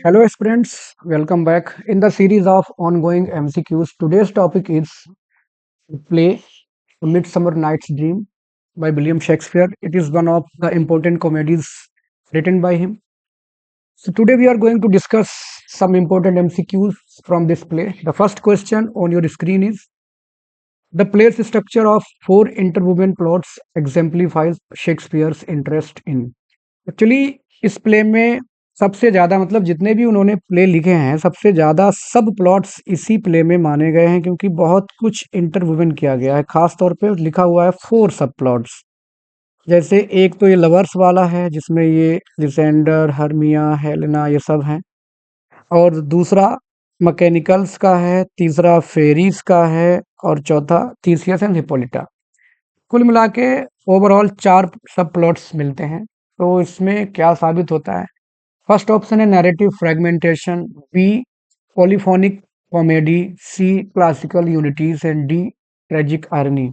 Hello, friends. Welcome back. In the series of ongoing MCQs, today's topic is the play A Midsummer Night's Dream by William Shakespeare. It is one of the important comedies written by him. So, today we are going to discuss some important MCQs from this play. The first question on your screen is: the play's structure of four interwoven plots exemplifies Shakespeare's interest in. Actually इस play में सबसे ज़्यादा मतलब जितने भी उन्होंने play लिखे हैं सबसे ज़्यादा सब प्लॉट्स इसी प्ले में माने गए हैं क्योंकि बहुत कुछ इंटरवुवन किया गया है। खास तौर पे लिखा हुआ है फोर सब प्लॉट्स। जैसे एक तो ये लवर्स वाला है जिसमें ये लिसेंडर, हर्मिया, हेलेना ये सब हैं। और दूसरा मैकेनिकल्स का है, तीसरा फेरीज का है और चौथा थीसियस एंड हिप्पोलिटा। कुल मिला के ओवरऑल चार सब प्लॉट्स मिलते हैं। तो इसमें क्या साबित होता है? फर्स्ट ऑप्शन है narrative fragmentation, B polyphonic comedy, C classical unities and D tragic irony.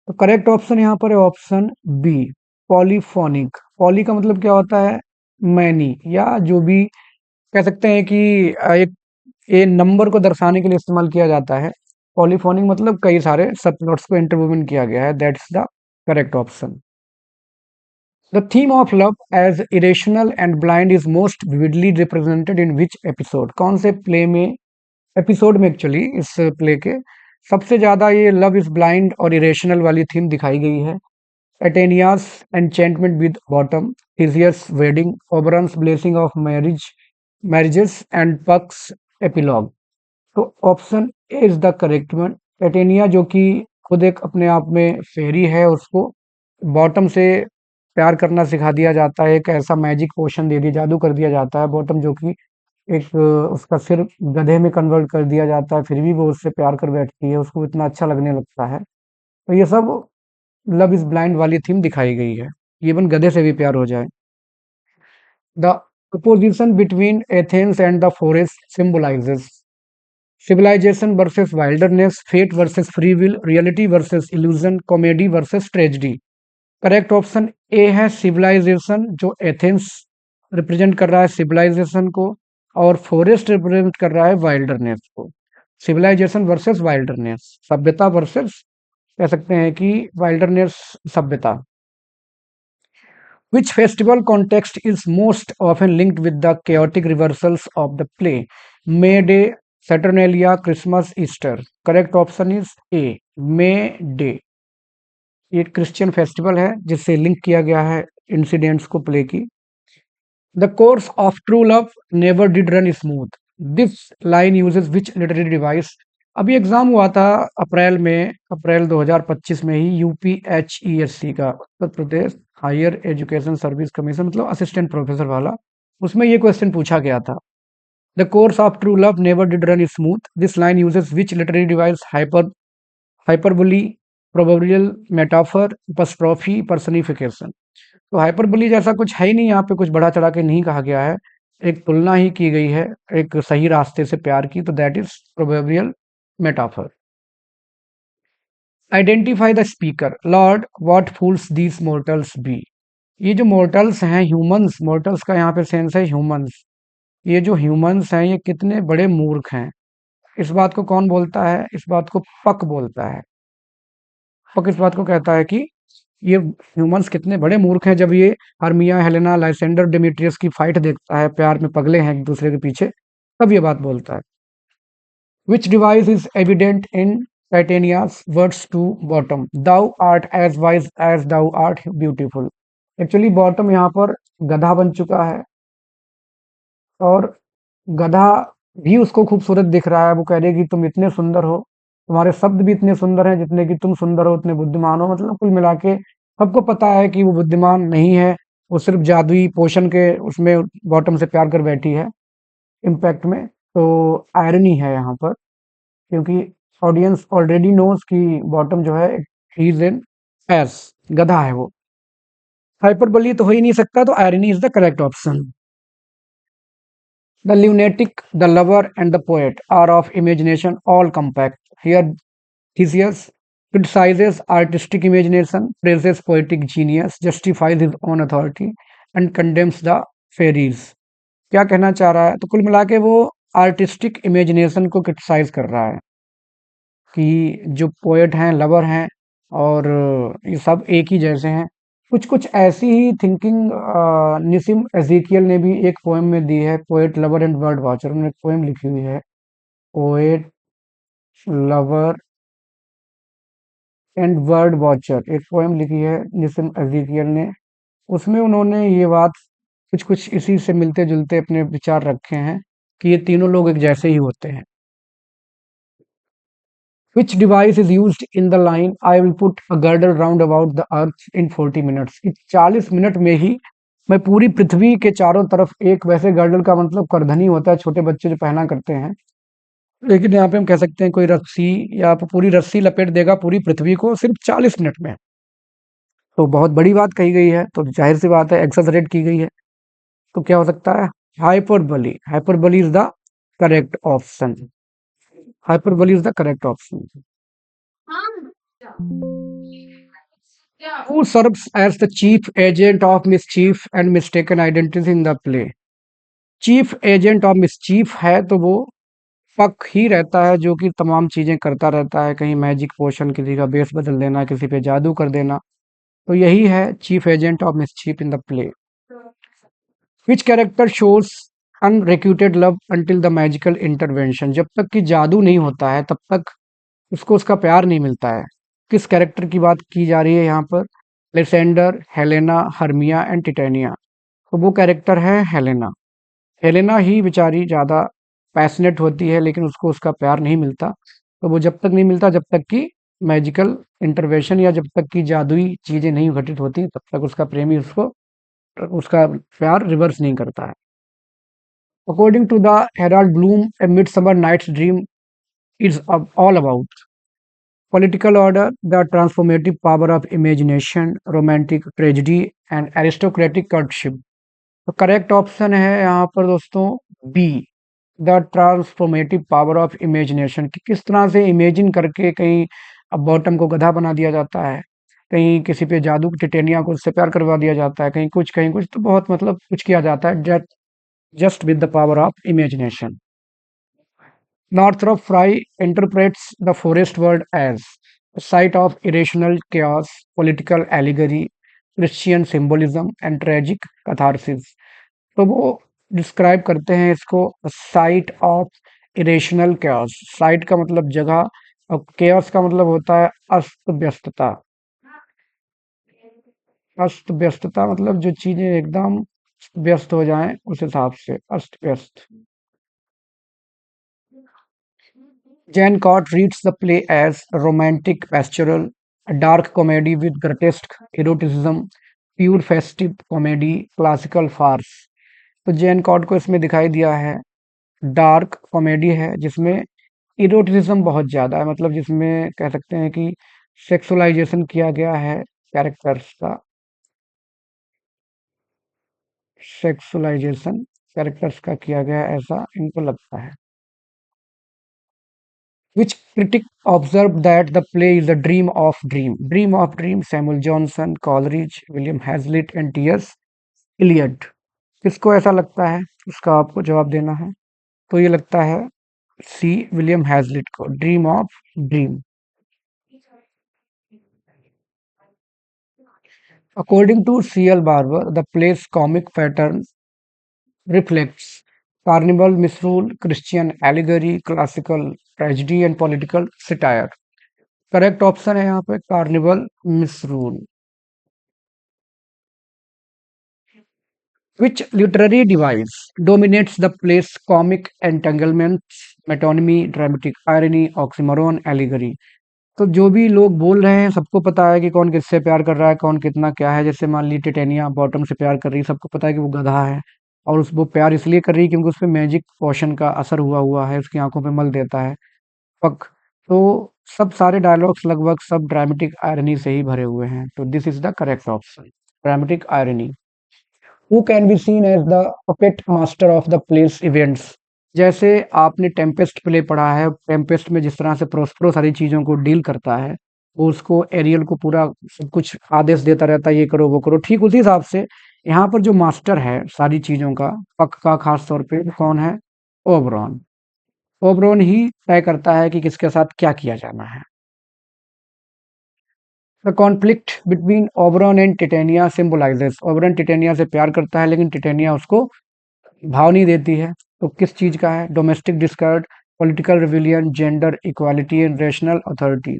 तो करेक्ट ऑप्शन यहाँ पर है ऑप्शन बी पॉलीफोनिक। पॉली का मतलब क्या होता है? मैनी, या जो भी कह सकते हैं कि एक ये नंबर को दर्शाने के लिए इस्तेमाल किया जाता है। पॉलीफोनिक मतलब कई सारे सब प्लॉट्स को इंटरवुवन किया गया है। That's the correct option. The theme of love as irrational and blind is most vividly represented in which episode? कौन से प्ले में, एपिसोड में एक्चुअली इस प्ले के सबसे ज्यादा ये लव इज ब्लाइंड और इरेशनल वाली थीम दिखाई गई है? Titania's enchantment with Bottom, Theseus wedding, Oberon's blessing of marriages and Puck's epilogue. तो option A is the correct one. Titania जो कि खुद एक अपने आप में फेरी है, उसको बॉटम से प्यार करना सिखा दिया जाता है। एक ऐसा मैजिक पोशन दे दिया, जादू कर दिया जाता है बॉटम, जो कि एक उसका सिर गधे में कन्वर्ट कर दिया जाता है, फिर भी वो उससे प्यार कर बैठती है, उसको इतना अच्छा लगने लगता है। तो ये सब लव इज ब्लाइंड वाली थीम दिखाई गई है। इवन गधे से भी प्यार हो जाए। The opposition between Athens and the forest symbolises civilisation versus wilderness, fate versus free will, reality versus illusion, comedy versus tragedy. Correct option A है सिविलाइजेशन, जो एथेंस रिप्रेजेंट कर रहा है सिविलाइजेशन को, और फॉरेस्ट रिप्रेजेंट कर रहा है वाइल्डरनेस को। सिविलाइजेशन वर्सेस वाइल्डरनेस, सभ्यता वर्सेस कह सकते हैं कि वाइल्डरनेस, सभ्यता। Which festival context is most often linked with the chaotic reversals of the play? May Day, Saturnalia, Christmas, Easter. Correct option is A, May Day. ये Christian festival है जिससे link किया गया है इंसिडेंट्स को प्ले की। The course of true love never did run smooth, this line uses which literary device. अभी exam हुआ था अप्रैल में, अप्रैल 2025 में ही, यूपीएचईएससी का, Uttar Pradesh higher education service commission, मतलब असिस्टेंट प्रोफेसर वाला। उसमें ये क्वेश्चन पूछा गया था, the course of true love never did run smooth, this line uses which literary device? Hyperbole, proverbial, metaphor, apostrophe, personification. तो हाइपरबोली जैसा कुछ है ही नहीं, यहाँ पे कुछ बढ़ा चढ़ा के नहीं कहा गया है, एक तुलना ही की गई है एक सही रास्ते से प्यार की। तो that is proverbial metaphor. Identify the speaker, lord what fools these mortals be. ये जो मोर्टल्स हैं, ह्यूमंस, मोर्टल्स का यहाँ पे सेंस है ह्यूमंस। ये जो ह्यूमंस हैं ये कितने बड़े मूर्ख हैं। इस बात को कौन बोलता है? इस बात को पक बोलता है। पक इस बात को कहता है कि ये ह्यूमंस कितने बड़े मूर्ख हैं। जब ये हर्मिया, हेलेना, लाइसेंडर, डेमेट्रियस की फाइट देखता है, प्यार में पगले हैं एक दूसरे के पीछे, तब ये बात बोलता है। Which device is evident in Titania's words to Bottom? Thou art as wise as thou art beautiful. Actually Bottom यहाँ पर गधा बन चुका है और गधा भी उसको खूबसूरत दिख रहा है। वो कह रही है कि तुम इतने सुंदर हो, तुम्हारे शब्द भी इतने सुंदर हैं जितने कि तुम सुंदर हो, इतने बुद्धिमान हो। मतलब कुल मिला के सबको पता है कि वो बुद्धिमान नहीं है, वो सिर्फ जादुई पोषण के उसमें बॉटम से प्यार कर बैठी है इम्पैक्ट में। तो आयरनी है यहाँ पर, क्योंकि ऑडियंस ऑलरेडी नोज कि बॉटम जो है ही इज एन एस, गधा है वो। हाइपरबोली तो हो ही नहीं सकता, तो irony is the correct option. The lunatic, the lover, and the poet are of imagination all compact. Here, Theseus criticizes artistic imagination, praises poetic genius, justifies his own authority, and condemns the fairies. क्या कहना चाह रहा है? तो कुल मिला के वो आर्टिस्टिक इमेजिनेशन को क्रिटिसाइज कर रहा है कि जो पोएट हैं, लवर हैं और ये सब एक ही जैसे हैं। कुछ कुछ ऐसी ही थिंकिंग निसिम एज़ेकियल ने भी एक पोएम में दी है, poet lover and bird watcher. उन्होंने एक पोएम लिखी हुई है, poet lover and bird watcher, एक पोएम लिखी है निसिम एज़ेकियल ने। उसमें उन्होंने ये बात कुछ कुछ इसी से मिलते जुलते अपने विचार रखे हैं कि ये तीनों लोग एक जैसे ही होते हैं। Which device is used in the line I will put a girdle round about the earth in 40 minutes? कि 40 मिनट में ही मैं पूरी पृथ्वी के चारों तरफ एक, वैसे गर्डल का मतलब करधनी होता है, छोटे बच्चे जो पहना करते हैं, लेकिन यहाँ पे हम कह सकते हैं कोई रस्सी या पूरी रस्सी लपेट देगा पूरी पृथ्वी को सिर्फ 40 मिनट में। तो बहुत बड़ी बात कही गई है, तो जाहिर सी बात है एक्सेजरेट की गई है। तो क्या हो सकता है? Hyperbole. Hyperbole is the correct option. Hyperbole is the correct option. Who serves as the chief agent of mischief and mistaken identity in the play? Chief agent of mischief है तो वो पक ही रहता है, जो कि तमाम चीजें करता रहता है, कहीं मैजिक पोशन, किसी का बेस बदल देना, किसी पे जादू कर देना। तो यही है chief agent of mischief in the play. Which character shows unrequited love until the magical intervention? जब तक कि जादू नहीं होता है तब तक उसको उसका प्यार नहीं मिलता है। किस कैरेक्टर की बात की जा रही है यहाँ पर? लेसेंडर, हेलेना, हर्मिया एंड टिटेनिया। तो वो कैरेक्टर है हेलेना। हेलेना ही बेचारी ज़्यादा पैशनेट होती है, लेकिन उसको उसका प्यार नहीं मिलता। तो वो जब तक नहीं मिलता, जब तक कि मैजिकल इंटरवेंशन या जब तक कि जादुई चीज़ें नहीं घटित होती, तब तक उसका प्रेमी उसको उसका प्यार रिवर्स नहीं करता है। According to the Harold Bloom, A Midsummer Night's Dream is all about political order, the transformative power of imagination, romantic tragedy, and aristocratic courtship. तो करेक्ट ऑप्शन है यहाँ पर दोस्तों B, the transformative power of imagination. कि किस तरह से imagine करके कहीं अब बॉटम को गधा बना दिया जाता है, कहीं किसी पे जादू टिटेनिया को उससे प्यार करवा दिया जाता है, कहीं कुछ, तो बहुत मतलब कुछ किया जाता है just with the power of imagination. Northrop Frye interprets the forest world as a site of irrational chaos, political allegory, Christian symbolism and tragic catharsis. तो वो डिस्क्राइब करते हैं इसको site of irrational chaos। Site का मतलब जगह और chaos का मतलब होता है अस्त व्यस्तता। अस्त व्यस्तता मतलब जो चीजें एकदम व्यस्त हो जाएं, उस हिसाब से अस्त व्यस्त। Jane Cott reads the play as romantic pastoral, a dark comedy with grotesque eroticism, pure festive comedy, classical farce। तो जैन कॉट को इसमें दिखाई दिया है डार्क कॉमेडी है, जिसमें इरोटिसिज्म बहुत ज्यादा है, मतलब जिसमें कह सकते हैं कि सेक्सुअलाइजेशन किया गया है कैरेक्टर्स का। सेक्सुअलाइजेशन कैरेक्टर्स का किया गया है, ऐसा इनको लगता है। Which critic observed that the play is a dream of dream? Dream of dream, Samuel Johnson, Coleridge, William Hazlitt and T.S. Eliot। किसको ऐसा लगता है? उसका आपको जवाब देना है। तो ये लगता है सी, विलियम हैजलिट को, dream of dream. According to C.L. Barber, the play's comic pattern reflects carnival misrule, Christian allegory, classical tragedy and political satire। Correct option है यहाँ पे carnival मिसरूल। Which literary device dominates the play's comic entanglements, metonymy, dramatic irony, oxymoron, allegory? तो जो भी लोग बोल रहे हैं सबको पता है कि कौन किससे प्यार कर रहा है, कौन कितना क्या है। जैसे मान ली टिटेनिया बॉटम से प्यार कर रही है, सबको पता है कि वो गधा है, और उस वो प्यार इसलिए कर रही है क्योंकि उस पे मैजिक पोशन का असर हुआ हुआ है, उसकी आंखों पे मल देता है पक। तो सब सारे डायलॉग्स लगभग सब ड्रामेटिक आयरनी से ही भरे हुए हैं, तो this is the correct option, dramatic irony. Who can be seen as the puppet master of the place events? जैसे आपने टेम्पेस्ट प्ले पढ़ा है, टेम्पेस्ट में जिस तरह से प्रोस्पेरो सारी चीजों को डील करता है, वो उसको एरियल को पूरा सब कुछ आदेश देता रहता है, ये करो वो करो, ठीक उसी हिसाब से यहाँ पर जो मास्टर है सारी चीज़ों का, पक का खास तौर पे कौन है? ओबरॉन। ओबरॉन ही तय करता है कि किसके साथ क्या किया जाना है। The conflict between Oberon and Titania symbolises, Oberon Titania से प्यार करता है लेकिन टिटेनिया उसको भाव नहीं देती है। तो किस चीज़ का है? Domestic Discord, political rebellion, gender equality and rational authority.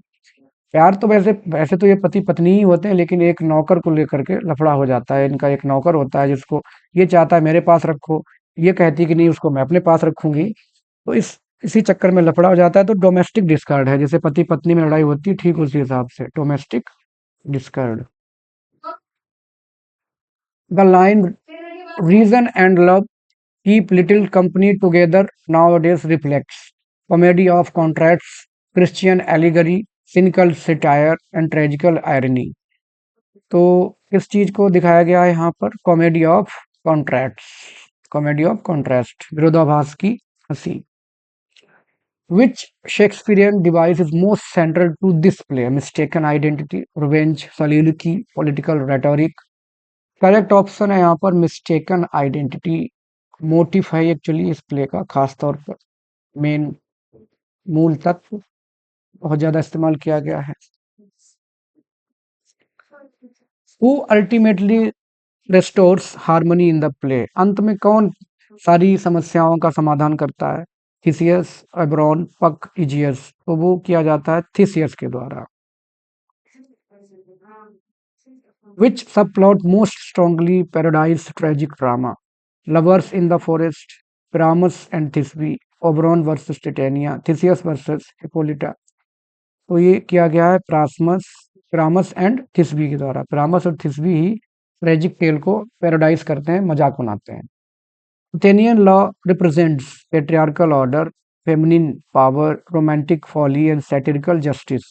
प्यार तो वैसे वैसे तो ये पति पत्नी ही होते हैं, लेकिन एक नौकर को लेकर के लफड़ा हो जाता है। इनका एक नौकर होता है जिसको ये चाहता है मेरे पास रखो, ये कहती है कि नहीं उसको मैं अपने पास रखूंगी। तो इसी चक्कर में लफड़ा हो जाता है। तो डोमेस्टिक डिस्कार्ड है, जैसे पति पत्नी में लड़ाई होती है, ठीक उसी हिसाब से domestic discord. The line reason and love keep little company together nowadays reflects comedy of contrasts, Christian allegory, cynical satire and tragical irony। तो किस चीज को दिखाया गया है यहाँ पर? Comedy of contrast, comedy of contrast, विरोधाभास की हंसी। Which Shakespearean device is most central to this play? Mistaken identity, revenge, soliloquy, political rhetoric। Correct option है यहाँ पर मिस्टेकन आइडेंटिटी। मोटिव है एक्चुअली इस प्ले का, खास तौर पर मेन मूल तत्व बहुत ज्यादा इस्तेमाल किया गया है। Who ultimately restores harmony in the play, अंत में कौन सारी समस्याओं का समाधान करता है? थिसियस, एब्रॉन, पक, इजियस। तो वो किया जाता है थिसियस के द्वारा। Which subplot most strongly parodies tragic drama? Lovers in the Forest, Pyramus and Thisbe, Oberon versus Titania, Theseus versus Hippolyta। तो ये किया गया है पिरामस एंड थिस्बी के द्वारा। पिरामस और थिस्बी ही ट्रेजिक टेल को पैरोडाइज करते हैं, मजाक बनाते हैं। Athenian law represents patriarchal order, feminine power, romantic folly and satirical justice।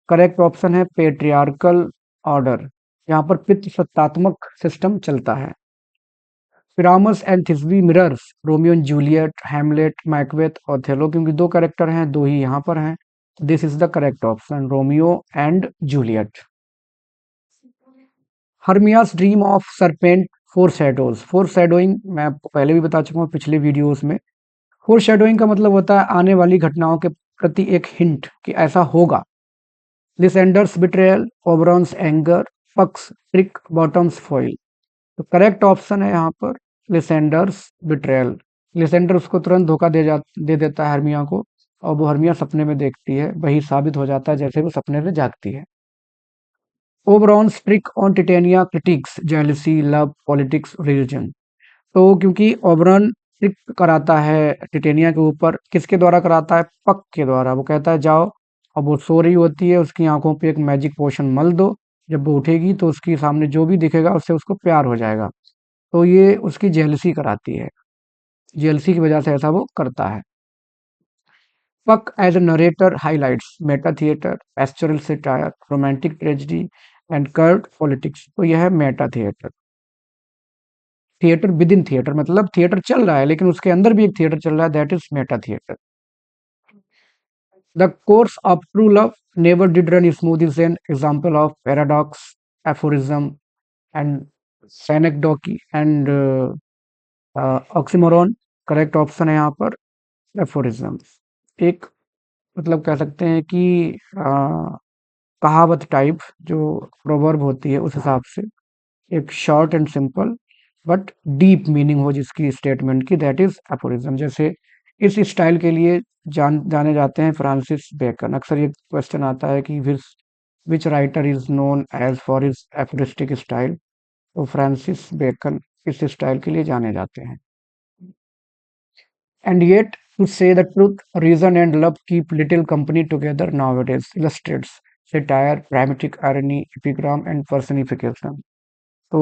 Correct option है पेट्रियार्कल ऑर्डर। यहाँ पर पितृसत्तात्मक सिस्टम चलता है। Pyramus and Thisbe mirrors Romeo and Juliet, Hamlet, Macbeth, Othello, क्योंकि दो करेक्टर हैं, दो ही यहाँ पर हैं। This is the correct option, Romeo and Juliet. Hermia's dream of serpent foreshadows. Foreshadowing मैं आपको पहले भी बता चुका हूँ पिछले वीडियोस में। फोर शैडोइंग का मतलब होता है आने वाली घटनाओं के प्रति एक हिंट कि ऐसा होगा। Lysander's betrayal, Oberon's anger, Puck's trick, Bottom's foil. तो करेक्ट ऑप्शन है यहाँ पर लिसेंडर्स बिट्रेयल। लिसेंडर उसको तुरंत धोखा दे देता है हर्मिया को, और वो हर्मिया सपने में देखती है, वही साबित हो जाता है जैसे वो सपने में जागती है। Oberon's trick on Titania critics jealousy, love, politics, religion. तो क्योंकि ओबरॉन ट्रिक कराता है टिटेनिया के ऊपर, किसके द्वारा कराता है? पक के द्वारा। वो कहता है जाओ, अब वो सो रही होती है, उसकी आंखों पे एक मैजिक पोशन मल दो, जब वो उठेगी तो उसके सामने जो भी दिखेगा उससे उसको प्यार हो जाएगा। तो ये उसकी जेलसी कराती है, जेलसी की वजह से ऐसा वो करता है। Puck as a narrator highlights meta theatre, pastoral satire, romantic tragedy and court politics. तो यह है meta theatre. Theatre within theatre, मतलब थिएटर चल रहा है लेकिन उसके अंदर भी एक थिएटर चल रहा है, that is meta theatre. The course of true love never did run smooth is an example of paradox, aphorism and synecdoche and oxymoron. Correct option है यहाँ पर एफोरिज्म। एक मतलब कह सकते हैं कि कहावत टाइप जो प्रोवर्ब होती है उस हिसाब से, एक short and simple but deep meaning हो जिसकी स्टेटमेंट की, दैट इज एफोरिज्म। जैसे इस स्टाइल के लिए जाने जाते हैं फ्रांसिस बेकन। अक्सर ये क्वेश्चन आता है कि which writer is known as for his aphoristic style. तो फ्रांसिस बेकन इस स्टाइल के लिए जाने जाते हैं। And yet to say the truth, reason and love keep little company together nowadays illustrates satire, dramatic irony, epigram and personification। तो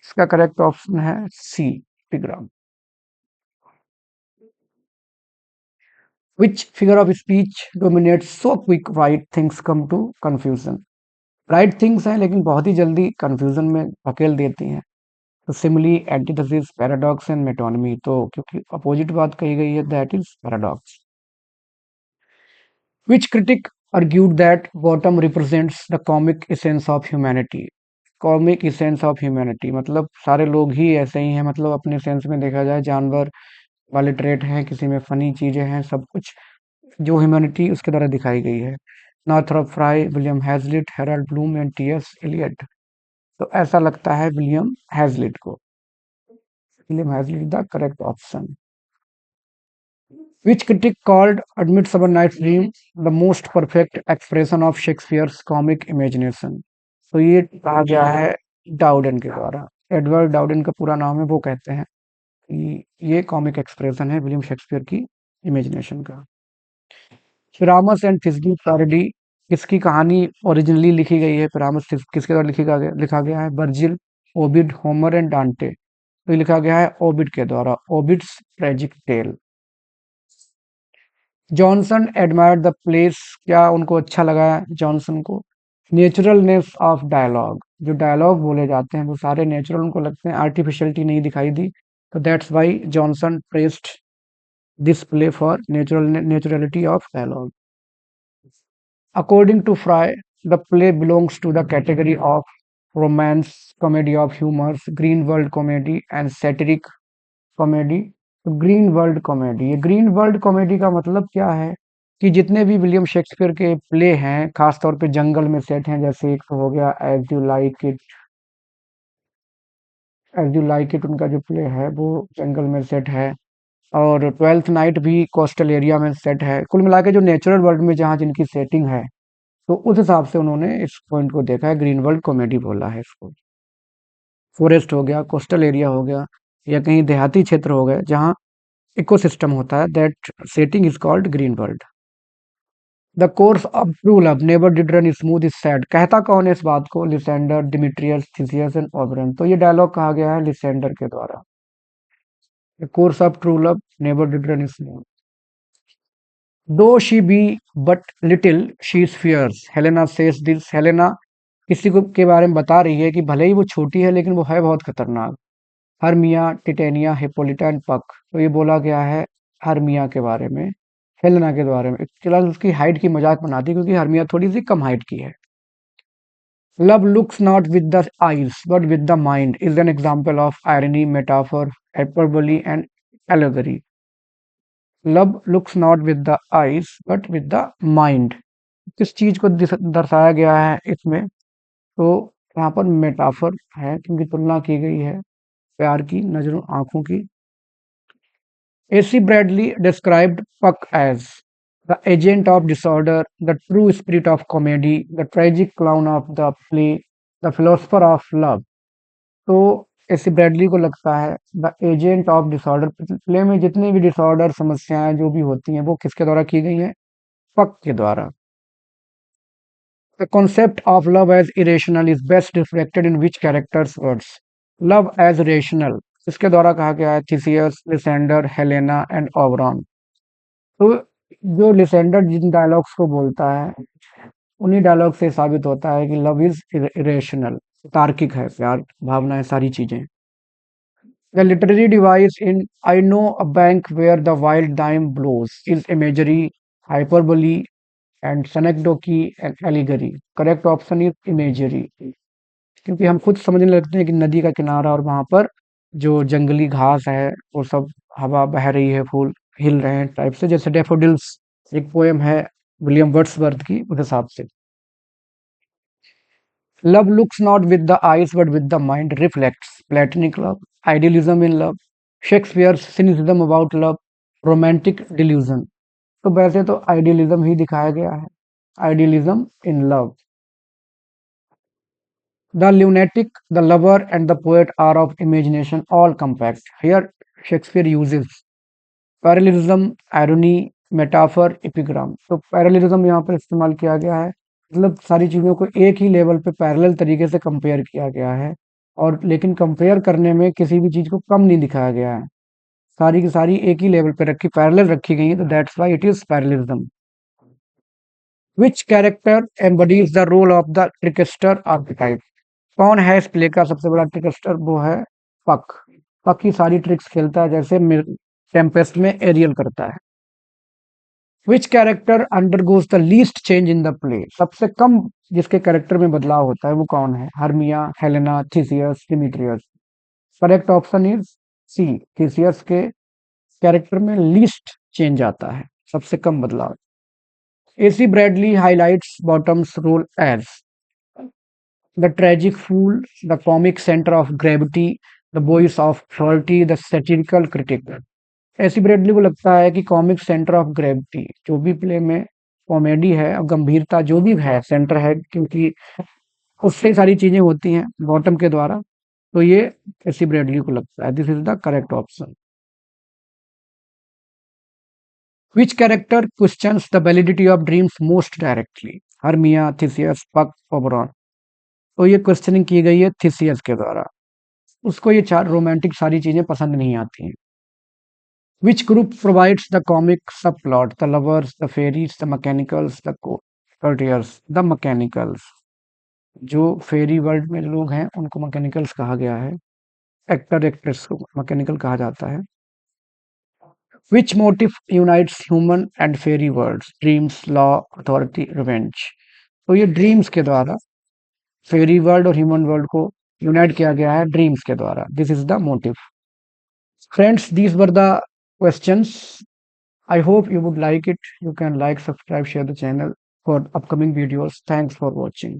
इसका correct option है C, epigram. Which figure of speech dominates so quick right things come to confusion. Right things हैं लेकिन बहुत ही जल्दी confusion में धकेल देती हैं। तो simile, antithesis, paradox and metonymy. तो क्योंकि अपोजिट बात कही गई है, that is paradox. Which critic argued that bottom represents the comic essence of humanity। Comic sense of humanity, मतलब सारे लोग ही ऐसे ही हैं, मतलब अपने सेंस में देखा जाए जानवर वाले ट्रेट हैं, किसी में फनी चीजें हैं, सब कुछ जो ह्यूमैनिटी उसके द्वारा दिखाई गई है। Northrop Frye, William Hazlitt, Harold Bloom and T S. Eliot. तो ऐसा लगता है विलियम हैजलिट को। William Hazlitt the correct option. Which critic called A Midsummer Night's Dream the most perfect expression of Shakespeare's comic imagination? तो ये कहा गया है डाउडन के द्वारा। एडवर्ड डाउडन का पूरा नाम है, वो कहते हैं कि ये कॉमिक एक्सप्रेशन है विलियम शेक्सपियर की इमेजिनेशन का। पिरामस एंड थिस्बी पैरोडी किसकी कहानी ओरिजिनली लिखी गई है? पिरामस किसके द्वारा लिखा गया है? वर्जिल, ओविड, होमर एंड डांटे। तो ये लिखा गया है ओविड के द्वारा, Ovid's tragic tale. Johnson admired the play's, क्या उनको अच्छा लगा जॉनसन को? नेचुरलनेस ऑफ डायलॉग, जो डायलॉग बोले जाते हैं वो सारे नेचुरल उनको लगते हैं, आर्टिफिशियलिटी नहीं दिखाई दी। तो that's why Johnson praised this play for naturality of dialogue. According to Frye, the play belongs to the category of romance, comedy of humours, green world comedy and satiric comedy. तो green world comedy, ये green world comedy का मतलब क्या है कि जितने भी William Shakespeare के प्ले हैं खास तौर पे जंगल में सेट हैं, जैसे एक तो हो गया एज यू लाइक इट, उनका जो प्ले है वो जंगल में सेट है। और ट्वेल्थ नाइट भी कोस्टल एरिया में सेट है। कुल मिला के जो नेचुरल वर्ल्ड में जहाँ जिनकी सेटिंग है, तो उस हिसाब से उन्होंने इस पॉइंट को देखा है, ग्रीन वर्ल्ड कॉमेडी बोला है इसको। फॉरेस्ट हो गया, कोस्टल एरिया हो गया, या कहीं देहाती क्षेत्र हो गए जहाँ इकोसिस्टम होता है, that setting is called green world. The course of true love never did run smooth is said, कहता कौन है इस बात को? Lysander, Demetrius, Theseus and Oberon. तो ये डायलॉग कहा गया है लिसेंडर के द्वारा। The course of true love never did run smooth, though she be but little she is fierce, Helena says this. Helena किसी को के बारे में बता रही है कि भले ही वो छोटी है लेकिन वो है बहुत खतरनाक। हर्मिया, टिटेनिया, हिप्पोलिटा एंड पक। तो ये बोला गया है हर्मिया के बारे में, हेलेना के बारे में। फिलहाल उसकी हाइट की मजाक बनाती क्योंकि हर्मिया थोड़ी सी कम हाइट की है। Love looks not with the eyes but with the mind is an example of irony, metaphor, hyperbole and allegory. Love looks not with the eyes but with the mind, किस चीज को दर्शाया गया है इसमें? तो यहाँ पर मेटाफर है क्योंकि तुलना की गई है प्यार की, नजरों, आंखों की। AC Bradley described Puck as the agent of disorder, the true spirit of comedy, the tragic clown of the play, the philosopher of love। तो एसी ब्रैडली को लगता है the agent of disorder, play में जितनी भी disorder समस्याएं जो भी होती हैं वो किसके द्वारा की गई हैं? पक के द्वारा। The concept of love as irrational is best reflected in which characters words? Love as rational इसके द्वारा कहा गया है Theseus, Lysander, Helena and Oberon. तो जो लिसेंडर जिन डायलॉग्स को बोलता है उन्हीं डायलॉग से साबित होता है कि लव इज इरेशनल, तार्किक है प्यार, भावनाएं, सारी चीजें। The literary device in I know a bank where the wild thyme blows is imagery, hyperbole and synecdoche and allegory. Correct option is imagery, क्योंकि हम खुद समझने लगते हैं कि नदी का किनारा और वहां पर जो जंगली घास है वो सब हवा बह रही है, फूल हिल रहे हैं टाइप से, जैसे डेफोडिल्स एक पोएम है विलियम वर्ड्सवर्थ की, उस हिसाब से। Love looks not with the eyes but with the mind reflects platonic love, idealism in love, Shakespeare cynicism about love, romantic delusion. तो वैसे तो आइडियलिज्म ही दिखाया गया है, idealism in love. The lunatic, the lover, and the poet are of imagination all compact. Here, Shakespeare uses parallelism, irony, metaphor, epigram. तो parallelism यहाँ पर इस्तेमाल किया गया है, मतलब सारी चीजों को एक ही लेवल पे पैरेलल तरीके से कंपेयर किया गया है, और लेकिन कंपेयर करने में किसी भी चीज को कम नहीं दिखाया गया है, सारी की सारी एक ही लेवल पे रखी, पैरेलल रखी गई है, तो that's why it is parallelism. Which character embodies the role of the trickster archetype? कौन है इस प्ले का सबसे बड़ा ट्रिकस्टर? वो है पक। पक ही सारी ट्रिक्स खेलता है, जैसे टेम्पेस्ट में एरियल करता है। विच character undergoes the least change in the play? सबसे कम जिसके कैरेक्टर में बदलाव होता है वो कौन है? Hermia, Helena, Theseus, Demetrius? Correct option is C, Theseus के कैरेक्टर में लीस्ट चेंज आता है, सबसे कम बदलाव। A C Bradley highlights Bottom's role as the tragic fool, the comic centre of gravity, the voice of authority, the satirical critic. A C Bradley को लगता है कि कॉमिक सेंटर ऑफ ग्रेविटी, जो भी प्ले में कॉमेडी है और गंभीरता जो भी है सेंटर है, क्योंकि उससे ही सारी चीजें होती हैं बॉटम के द्वारा। तो ये एसी ब्रेडली को लगता है। This is the correct option. Which character questions the validity of dreams most directly? Hermia, Theseus, Puck, Oberon? तो ये क्वेश्चनिंग की गई है थिसियस के द्वारा। उसको ये चार रोमांटिक सारी चीजें पसंद नहीं आती हैं। Which group provides the comic subplot? The lovers, the fairies, the mechanicals, the courtiers? The mechanicals. जो फेरी वर्ल्ड में लोग हैं उनको मैकेनिकल्स कहा गया है। एक्टर एक्ट्रेस को मैकेनिकल कहा जाता है। Which motive unites human and fairy worlds? Dreams, law, authority, revenge? तो ये ड्रीम्स के द्वारा फेरी वर्ल्ड और ह्यूमन वर्ल्ड को यूनाइट किया गया है ड्रीम्स के द्वारा। This is the motive. Friends, these were the questions. I hope you would like it. You can like, subscribe, share the channel for upcoming videos. Thanks for watching.